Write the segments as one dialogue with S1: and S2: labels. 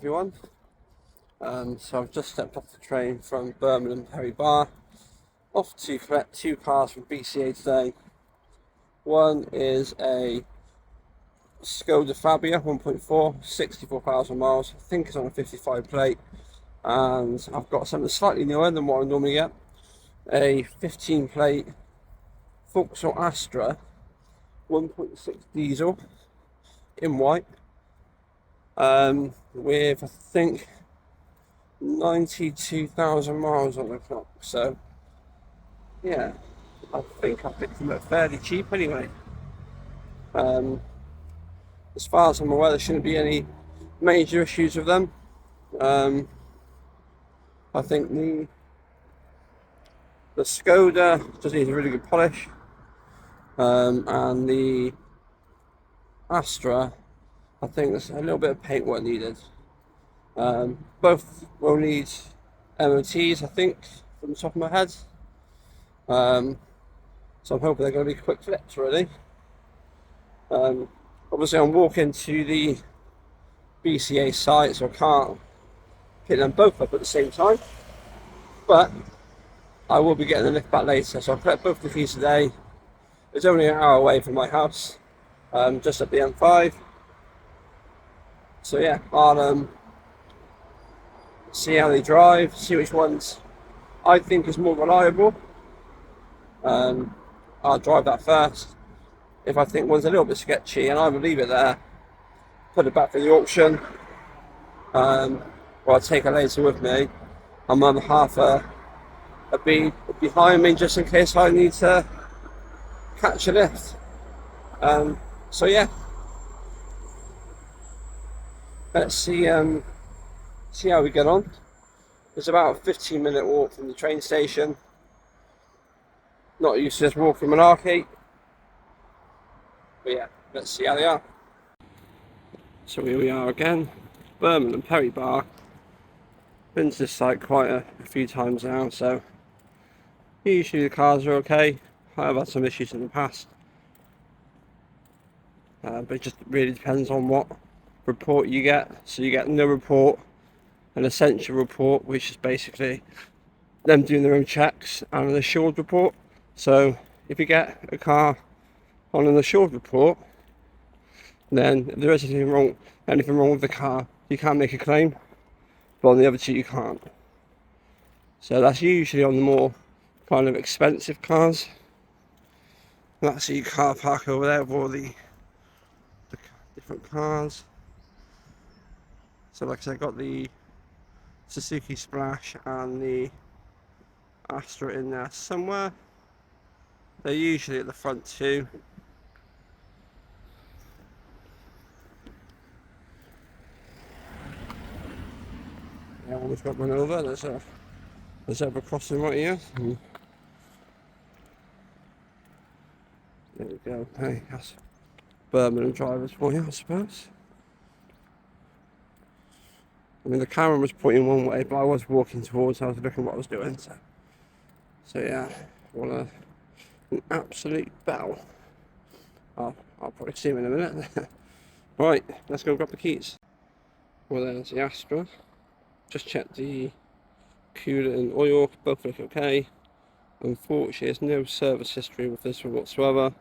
S1: everyone. So I've just stepped off the train from Birmingham Perry Bar, off to collect two cars from BCA today. One is a Skoda Fabia 1.4, 64,000 miles. I think it's on a 55 plate, and I've got something slightly newer than what I normally get. A 15 plate Vauxhall Astra 1.6 diesel in white, with I think 92,000 miles on the clock. So yeah, I think I picked them up fairly cheap anyway. As far as I'm aware, there shouldn't be any major issues with them. I think the Skoda just needs a really good polish, and the Astra, I think there's a little bit of paint work needed. Both will need MOTs, I think, from the top of my head. So I'm hoping they're going to be quick flips, really. Obviously, I'm walking to the BCA site, so I can't pick them both up at the same time. But I will be getting the lift back later, so I'll collect both the keys today. It's only an hour away from my house, just up the M5. So yeah, I'll see how they drive, see which ones I think is more reliable. I'll drive that first. If I think one's a little bit sketchy, and I will leave it there, put it back for the auction, or I'll take it later with me. I'm on half a beat behind me just in case I need to catch a lift. So yeah, let's see how we get on. It's about a 15-minute walk from the train station. Not used to just walking malarkey, but yeah, let's see how they are. So here we are again, Birmingham Perry Bar. Been to this site quite a few times now, so usually the cars are okay. I have had some issues in the past, but it just really depends on what report you get. So you get no report, an essential report, which is basically them doing their own checks, and an assured report. So if you get a car on an assured report, then if there is anything wrong with the car, you can make a claim, but on the other two you can't. So that's usually on the more kind of expensive cars. That's your car park over there with all the different cars. So like I said, I got the Suzuki Splash and the Astra in there somewhere. They're usually at the front too. Yeah, I almost got run over. There's a zebra crossing right here. There we go. Hey, that's Birmingham drivers for you, I suppose. I mean, the camera was pointing one way, but I was walking towards. I was looking what I was doing. So yeah, what an absolute battle. I'll probably see him in a minute. Right, let's go grab the keys. Well, there's the Astra. Just checked the coolant and oil, both look okay. Unfortunately, there's no service history with this one whatsoever.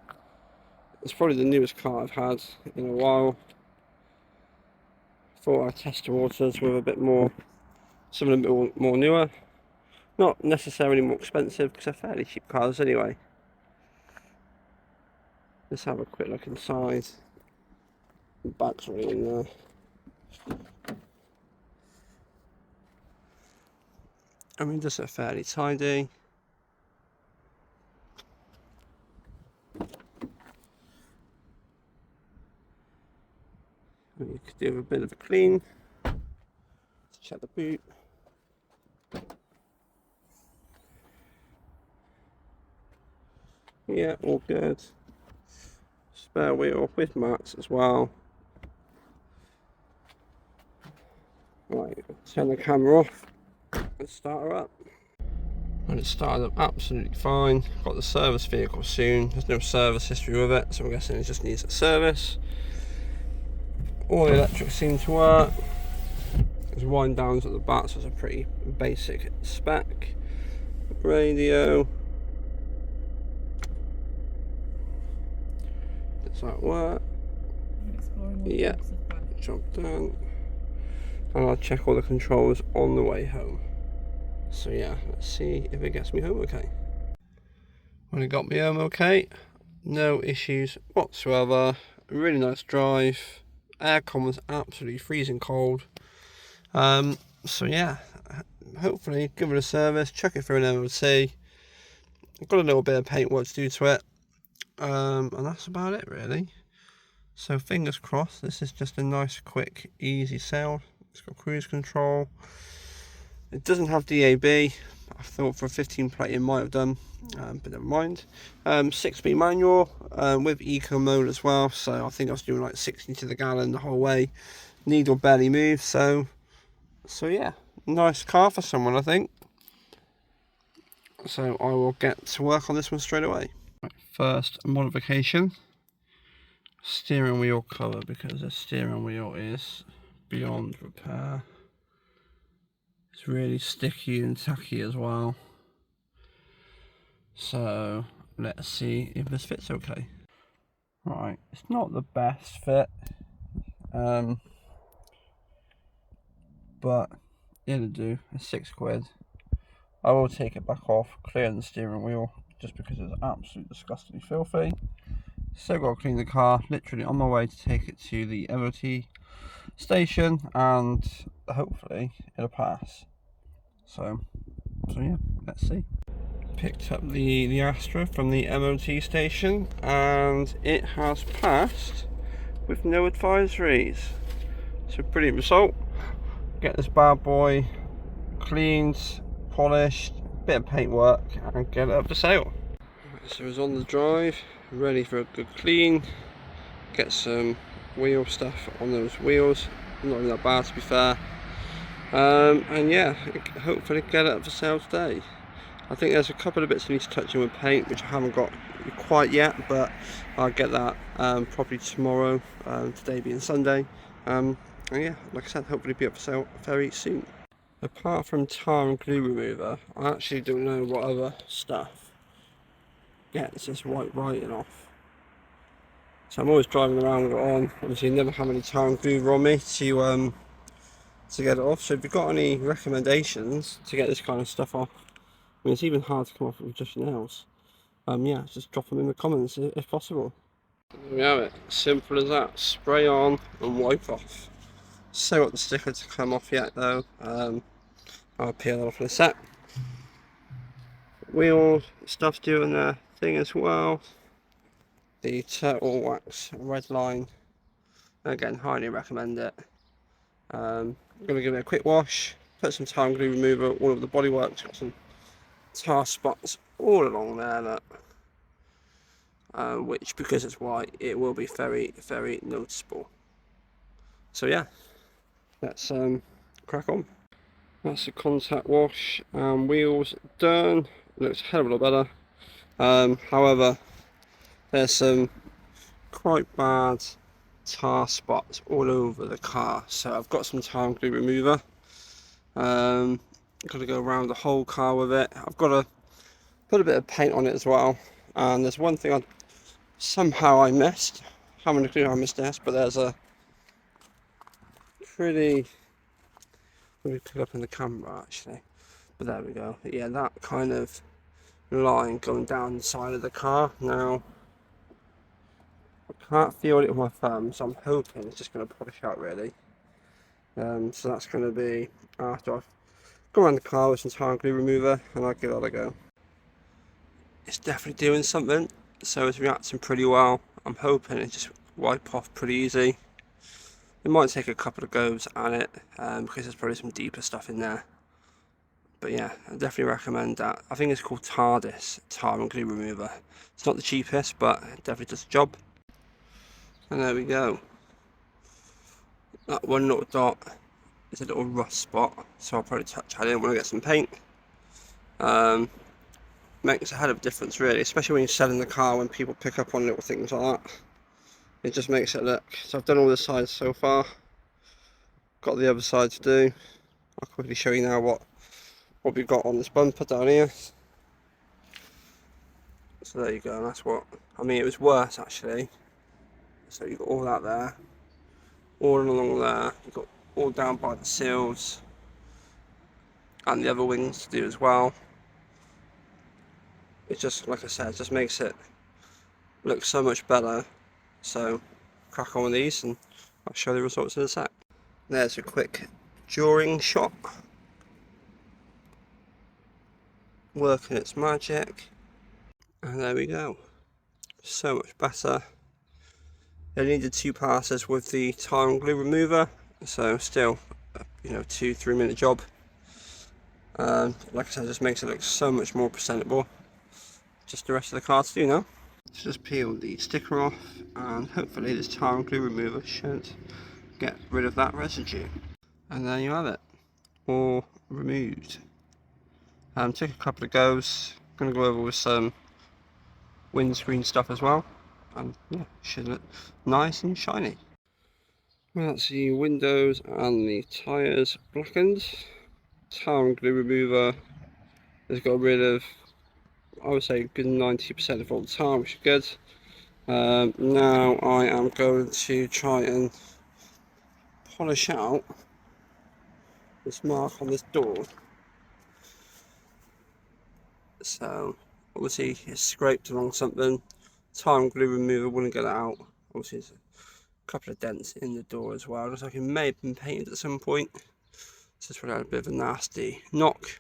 S1: It's probably the newest car I've had in a while. Thought I'd test the waters with a bit more, something a bit more newer. Not necessarily more expensive, because they're fairly cheap cars anyway. Let's have a quick look inside. The back's really in there. I mean, just a fairly tidy. You could do a bit of a clean. Let's check the boot. Yeah, all good. Spare wheel with marks as well. Right, turn the camera off and start her up. And it started up absolutely fine. Got the service vehicle soon. There's no service history with it, so I'm guessing it just needs a service. All the electrics seem to work. There's wind downs at the back, so it's a pretty basic spec. Radio. Does that work? Yeah, job done. And I'll check all the controls on the way home. So yeah, let's see if it gets me home okay. When it got me home okay, no issues whatsoever. Really nice drive. Aircon was absolutely freezing cold. So yeah, hopefully give it a service, check it through an MOT. I've got a little bit of paintwork to do to it. And that's about it really. So fingers crossed, this is just a nice, quick, easy sale. It's got cruise control. It doesn't have DAB. I thought for a 15 plate it might have done, but never mind. 6-speed manual with eco mode as well. So I think I was doing like 60 to the gallon the whole way. Needle barely moves. So yeah, nice car for someone, I think. So I will get to work on this one straight away. First modification. Steering wheel cover, because the steering wheel is beyond repair. It's really sticky and tacky as well. So let's see if this fits okay. Right, it's not the best fit, but it'll do. It's £6. I will take it back off, clear the steering wheel, just because it's absolutely disgustingly filthy. Still got to clean the car, literally on my way to take it to the MOT station, and hopefully it'll pass. So yeah, let's see. Picked up the Astra from the MOT station, and it has passed with no advisories. So brilliant result. Get this bad boy cleaned, polished, bit of paintwork, and get it up for sale. So it's on the drive, ready for a good clean. Get some wheel stuff on those wheels, not really that bad to be fair. And yeah, hopefully get it up for sale today. I think there's a couple of bits I need to touch in with paint, which I haven't got quite yet, but I'll get that probably tomorrow, today being Sunday. And yeah, like I said, hopefully be up for sale very soon. Apart from tar and glue remover, I actually don't know what other stuff gets this white writing off. So I'm always driving around with it on. Obviously never have any tar and glue on me to get it off. So if you've got any recommendations to get this kind of stuff off, I mean, it's even hard to come off with just nails. Yeah, just drop them in the comments if possible. There we have it. Simple as that. Spray on and wipe off. Still got the sticker to come off yet though. I'll peel that off in a sec. Wheel stuff doing their thing as well. The turtle wax red line. Again, highly recommend it. I'm going to give it a quick wash. Put some tar and glue remover all over the bodywork. Got some tar spots all along there, look. Which, because it's white, it will be very, very noticeable. So yeah, let's crack on. That's the contact wash and wheels done. Looks a hell of a lot better. However, there's some quite bad tar spots all over the car, so I've got some tar and glue remover. Got to go around the whole car with it. I've got to put a bit of paint on it as well, and there's one thing I missed. How many clue I missed this, but there's a pretty, let me pick up in the camera actually, but there we go. Yeah, that kind of line going down the side of the car. Now I can't feel it with my thumb, so I'm hoping it's just going to polish out really. So that's going to be after I've gone around the car with some tar and glue remover, and I'll give that a go. It's definitely doing something, so it's reacting pretty well. I'm hoping it just wipe off pretty easy. It might take a couple of goes at it, because there's probably some deeper stuff in there. But yeah, I definitely recommend that. I think it's called TARDIS, tar and glue remover. It's not the cheapest, but it definitely does the job. And there we go. That one little dot is a little rust spot, so I'll probably touch that in when I get some paint. Makes a hell of a difference really, especially when you're selling the car, when people pick up on little things like that. It just makes it look. So I've done all the sides so far. got the other side to do. I'll quickly show you now what we've got on this bumper down here. So there you go, and that's what, I mean, it was worse actually. So you've got all that there, all along there, you've got all down by the seals, and the other wings to do as well. It just, like I said, just makes it look so much better. So crack on with these and I'll show the results in a sec. There's a quick during shot, working its magic, and there we go. So much better. I needed 2 passes with the tire and glue remover, so still, you know, 2-3 minute job. Like I said, it just makes it look so much more presentable. Just the rest of the car to do now. Let's just peel the sticker off, and hopefully this tire and glue remover should get rid of that residue. And there you have it, all removed. Take a couple of goes. Going to go over with some windscreen stuff as well, and yeah, should look nice and shiny. Well, that's the windows and the tyres blackened. Tire and glue remover has got rid of, I would say, a good 90% of all the tire, which is good. Now I am going to try and polish out this mark on this door. So obviously it's scraped along something. Tire and glue remover wouldn't get it out. Obviously there's a couple of dents in the door as well. Looks like it may have been painted at some point. So it's had a bit of a nasty knock.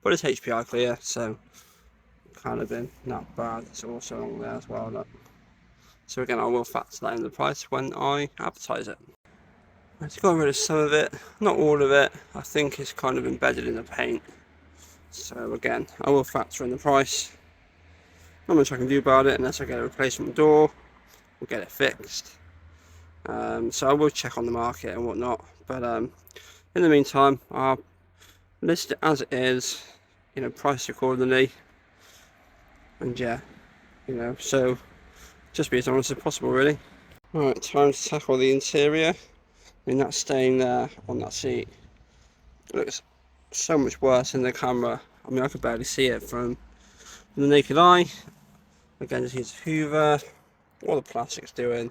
S1: But it's HPI clear, so kind of been not bad. It's also along there as well. Look. So again, I will factor that in the price when I advertise it. I've got rid of some of it, not all of it. I think it's kind of embedded in the paint. So again, I will factor in the price. Not much I can do about it unless I get a replacement door. We'll get it fixed. So I will check on the market and whatnot. But in the meantime, I'll list it as it is. You know, price accordingly. And yeah, you know, so just be as honest as possible, really. Right, time to tackle the interior. I mean, that stain there on that seat looks so much worse in the camera. I mean, I could barely see it from the naked eye. Again, just use Hoover. All the plastic's doing.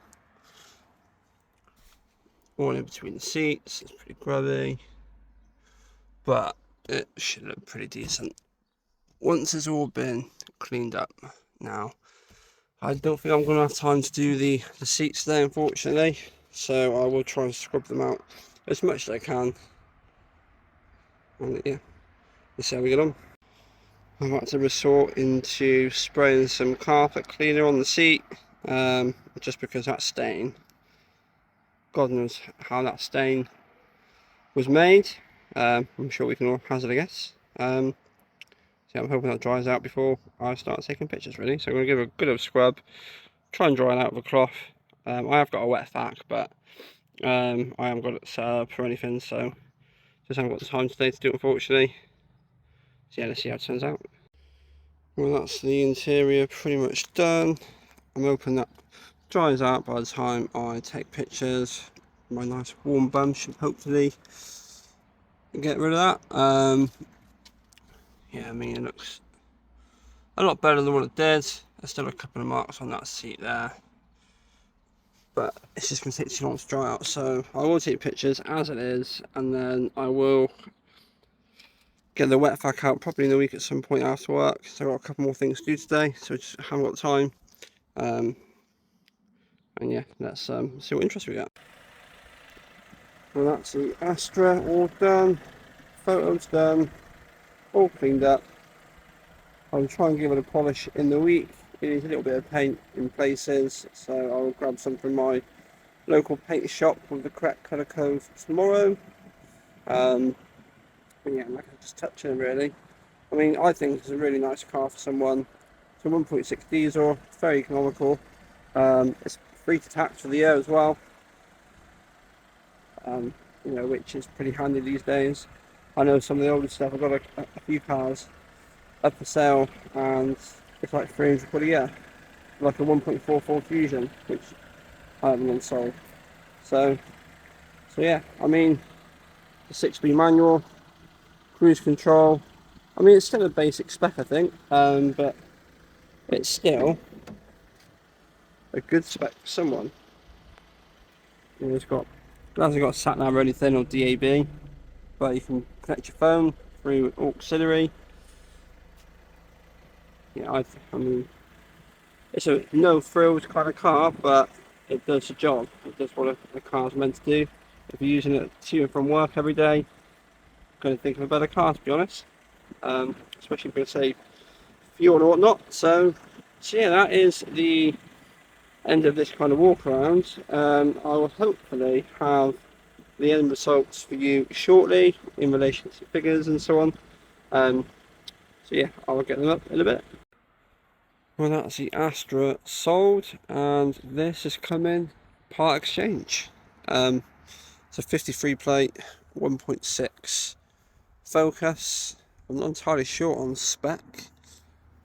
S1: All in between the seats. It's pretty grubby, but it should look pretty decent once it's all been cleaned up. Now, I don't think I'm going to have time to do the seats today, unfortunately. So I will try and scrub them out as much as I can. And yeah, let's see how we get on. I'm about to resort into spraying some carpet cleaner on the seat, just because that stain, God knows how that stain was made. I'm sure we can all hazard a guess. So I'm hoping that dries out before I start taking pictures, really. So I'm going to give it a good scrub, try and dry it out with a cloth. I have got a wet vac, but I haven't got it set up or anything, so just haven't got the time today to do it, unfortunately. So yeah, let's see how it turns out. Well, that's the interior pretty much done. I'm hoping that dries out by the time I take pictures. My nice warm bum should hopefully get rid of that. Yeah, I mean, it looks a lot better than what it did. There's still a couple of marks on that seat there, but it's just going to take too long to dry out. So I will take pictures as it is, and then I will get the wet vac out probably in the week at some point after work. So I've got a couple more things to do today, so I just haven't got time. And yeah, let's see what interest we get. Well, that's the Astra all done, photos done, all cleaned up. I'll try and give it a polish in the week. It needs a little bit of paint in places, so I'll grab some from my local paint shop with the correct colour code tomorrow. But yeah, like I just touching it really. I mean, I think it's a really nice car for someone. It's a 1.6 diesel, it's very economical. It's free to tax for the year as well. You know, which is pretty handy these days. I know some of the older stuff, I've got a few cars up for sale and it's like 300 quid a year, like a 1.44 Fusion, which I haven't unsold. So yeah, I mean, the 6-speed manual, cruise control. I mean, it's still a basic spec, I think, but it's still a good spec for someone. You know, it hasn't got sat nav or anything or DAB, but you can connect your phone through auxiliary. Yeah, I mean, it's a no frills kind of car, but it does the job. It does what a car's meant to do. If you're using it to and from work every day, I'm going to think of a better car, to be honest. Especially if you're going to save fuel or whatnot. So yeah, that is the end of this kind of walk around. I will hopefully have the end results for you shortly in relation to figures and so on. So yeah, I'll get them up in a bit. Well, that's the Astra sold, and this is coming part exchange. It's a 53 plate, 1.6 Focus. I'm not entirely sure on spec.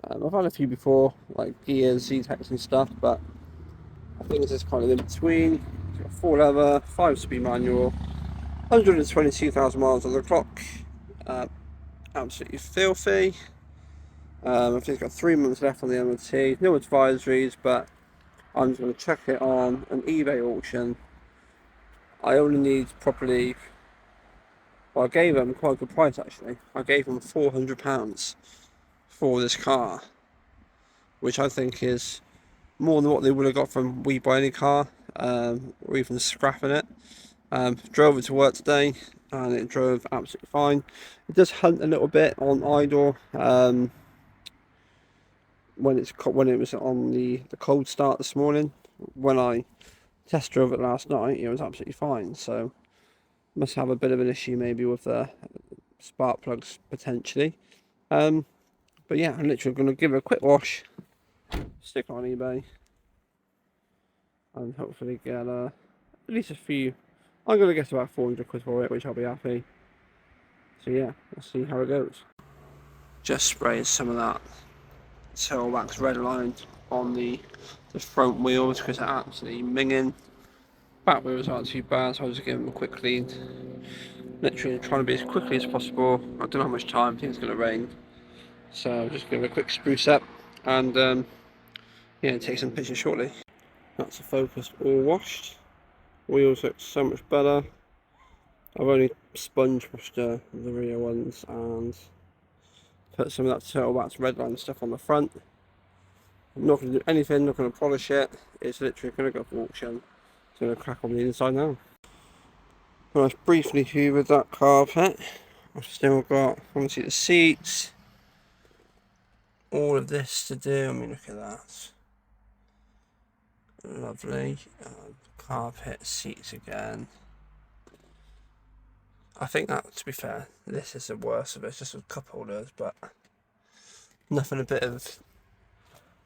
S1: I've had a few before, like gears, Z-Tex and stuff, but I think this is kind of in between. It's got 4 leather, 5-speed manual, 122,000 miles on the clock. Absolutely filthy. I think it's got 3 months left on the MOT. No advisories, but I'm just going to check it on an eBay auction. I only need probably, well, I gave them quite a good price actually. I gave them £400 for this car, which I think is more than what they would have got from We Buy Any Car, or even scrapping it. Drove it to work today, and it drove absolutely fine. It does hunt a little bit on idle. When it was on the cold start this morning. When I test drove it last night, it was absolutely fine. So must have a bit of an issue maybe with the spark plugs potentially. But yeah, I'm literally going to give it a quick wash, stick it on eBay, and hopefully get at least a few. I'm going to get about 400 quid for it, which I'll be happy. So yeah, let's see how it goes. Just spraying some of that tail wax red line on the front wheels because they're absolutely minging. Back wheels aren't too bad, so I'll just give them a quick clean. Literally trying to be as quickly as possible. I don't know how much time, I think it's going to rain. So I'll just give it a quick spruce up and yeah, take some pictures shortly. That's the Focus all washed. Wheels look so much better. I've only sponge washed the rear ones and put some of that turtle wax redline stuff on the front. I'm not going to do anything, not going to polish it. It's literally going to go for auction. It's going to crack on the inside now. Well, I've briefly hoovered that carpet. I've still got, obviously, the seats. All of this to do. I mean, look at that. Lovely. Carpet, seats again. I think that, to be fair, this is the worst of it. It's just with cup holders, but nothing a bit of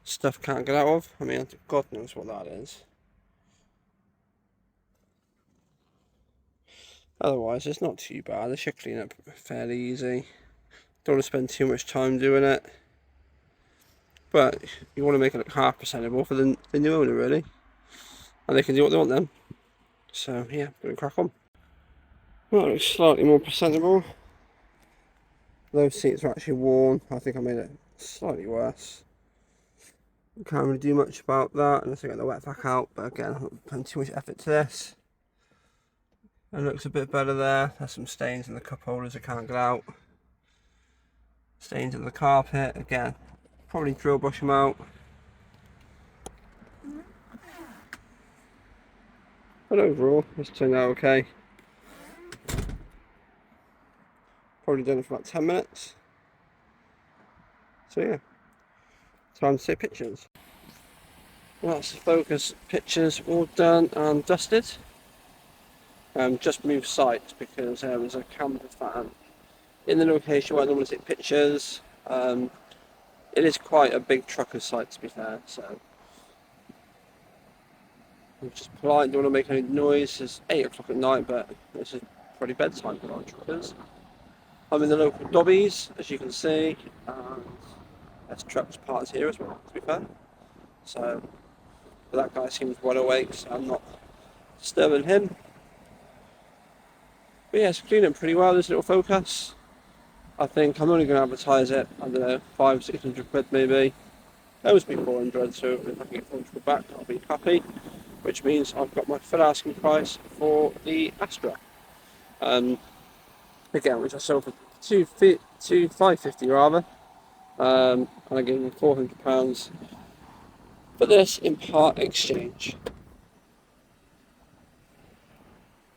S1: stuff can't get out of. I mean, God knows what that is. Otherwise, it's not too bad. They should clean up fairly easy. Don't want to spend too much time doing it. But you want to make it look half presentable for the new owner, really. And they can do what they want then. So, yeah, going to crack on. Well, it looks slightly more presentable. Those seats are actually worn. I think I made it slightly worse. Can't really do much about that unless I get the wet back out. But again, I'm not putting too much effort to this. It looks a bit better there. There's some stains in the cup holders I can't get out. Stains in the carpet. Again, probably drill brush them out. But overall, it's turned out okay. Probably done it for about 10 minutes. So yeah, time to take pictures. Well, that's the Focus pictures all done and dusted. Just moved sites because there was a camper van in the location where I normally take pictures. It is quite a big trucker site, to be fair, so I'm just polite, don't want to make any noise. It's 8 o'clock at night, but this is probably bedtime for a lot of truckers. I'm in the local Dobbies, as you can see, and there's trucks parked here as well, to be fair. So, but that guy seems well awake, so I'm not disturbing him. But yeah, it's cleaning up pretty well, this little Focus. I think I'm only going to advertise it, I don't know, 500-600 quid maybe. That was be 400, so if I can get 400 back, I'll be happy. Which means I've got my full asking price for the Astra. Again, which I sold for 550 rather. And I gave them £400 for this in part exchange.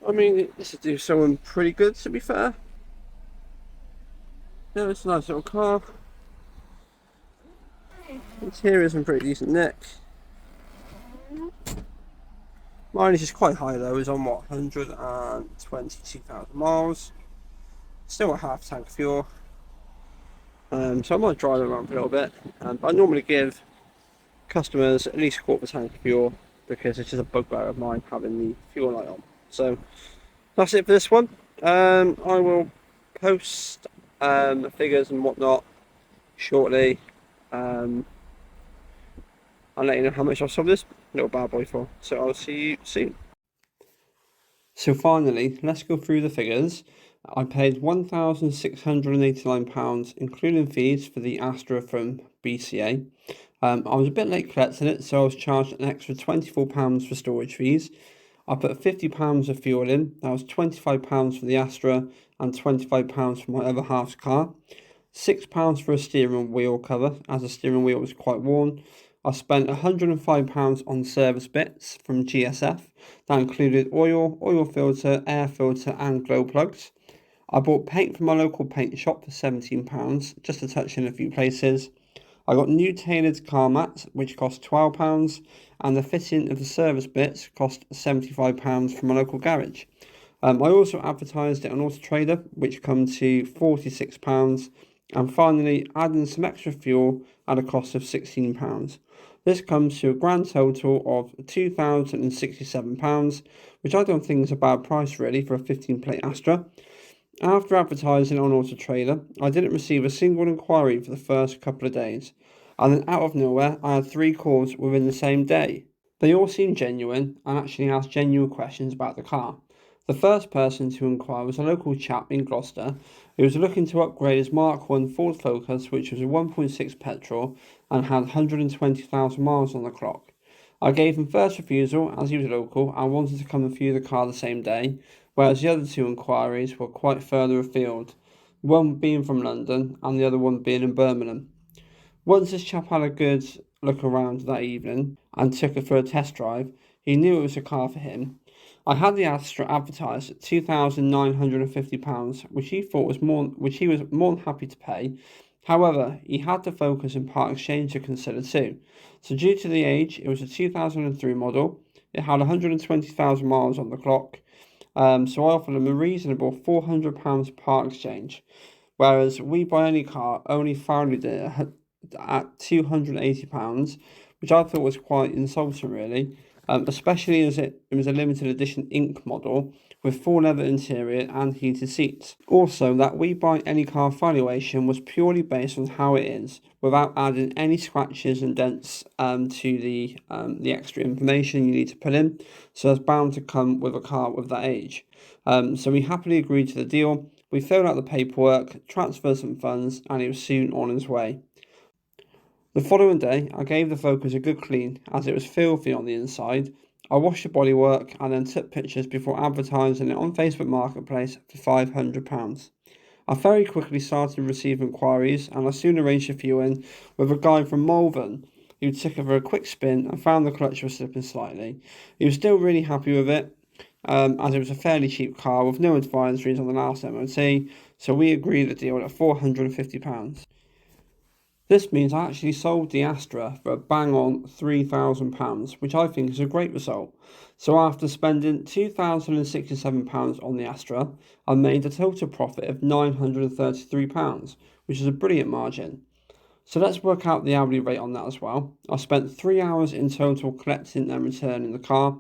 S1: I mean, this would do someone pretty good, to be fair. Yeah, it's a nice little car. Interior's in pretty decent nick. Mileage is quite high though, it's on what, 122,000 miles. Still a half tank of fuel. So I might drive it around for a little bit. But I normally give customers at least a quarter of a tank of fuel because it's just a bugbear of mine having the fuel light on. So that's it for this one. I will post figures and whatnot shortly. I'll let you know how much I sold this little bad boy for. So I'll see you soon. So finally, let's go through the figures. I paid £1,689, including fees, for the Astra from BCA. I was a bit late collecting it, so I was charged an extra £24 for storage fees. I put £50 of fuel in. That was £25 for the Astra and £25 for my other half's car. £6 for a steering wheel cover, as the steering wheel was quite worn. I spent £105 on service bits from GSF. That included oil filter, air filter and glow plugs. I bought paint from my local paint shop for £17, just to touch in a few places. I got new tailored car mats, which cost £12, and the fitting of the service bits cost £75 from my local garage. I also advertised it on Auto Trader, which come to £46, and finally adding some extra fuel at a cost of £16. This comes to a grand total of £2,067, which I don't think is a bad price really for a 15-plate Astra. After advertising on Auto Trader, I didn't receive a single inquiry for the first couple of days, and then out of nowhere I had 3 calls within the same day. They all seemed genuine and actually asked genuine questions about the car. The first person to inquire was a local chap in Gloucester who was looking to upgrade his Mark 1 Ford Focus, which was a 1.6 petrol and had 120,000 miles on the clock. I gave him first refusal as he was local and wanted to come and view the car the same day, whereas the other 2 inquiries were quite further afield, one being from London and the other one being in Birmingham. Once this chap had a good look around that evening and took it for a test drive, he knew it was a car for him. I had the Astra advertised at £2,950, which he was more than happy to pay. However, he had the Focus and part exchange to consider too. So due to the age, it was a 2003 model. It had 120,000 miles on the clock. So I offered him a reasonable £400 part exchange, whereas We Buy Any Car only valued it at £280, which I thought was quite insulting really, especially as it was a limited edition ink model with full leather interior and heated seats. Also, that We Buy Any Car valuation was purely based on how it is, without adding any scratches and dents to the extra information you need to put in, so it's bound to come with a car with that age. So we happily agreed to the deal. We filled out the paperwork, transferred some funds, and it was soon on its way. The following day, I gave the Focus a good clean as it was filthy on the inside. I washed the bodywork and then took pictures before advertising it on Facebook Marketplace for £500. I very quickly started receiving inquiries and I soon arranged a few in with a guy from Malvern who took it for a quick spin and found the clutch was slipping slightly. He was still really happy with it as it was a fairly cheap car with no advisories on the last MOT, so we agreed the deal at £450. This means I actually sold the Astra for a bang on £3,000, which I think is a great result. So after spending £2,067 on the Astra, I made a total profit of £933, which is a brilliant margin. So let's work out the hourly rate on that as well. I spent 3 hours in total collecting and returning the car,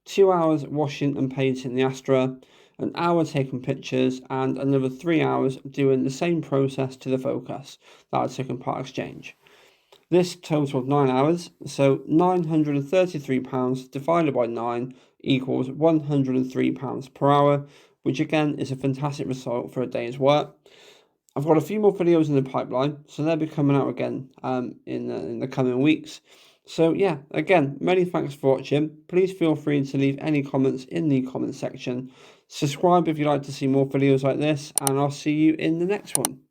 S1: 2 hours washing and painting the Astra, an hour taking pictures, and another 3 hours doing the same process to the Focus that I took in part exchange. This totaled 9 hours, so £933 divided by 9 equals £103 per hour, which again is a fantastic result for a day's work. I've got a few more videos in the pipeline, so they'll be coming out again in the coming weeks. So yeah, again, many thanks for watching. Please feel free to leave any comments in the comment section. Subscribe if you'd like to see more videos like this, and I'll see you in the next one.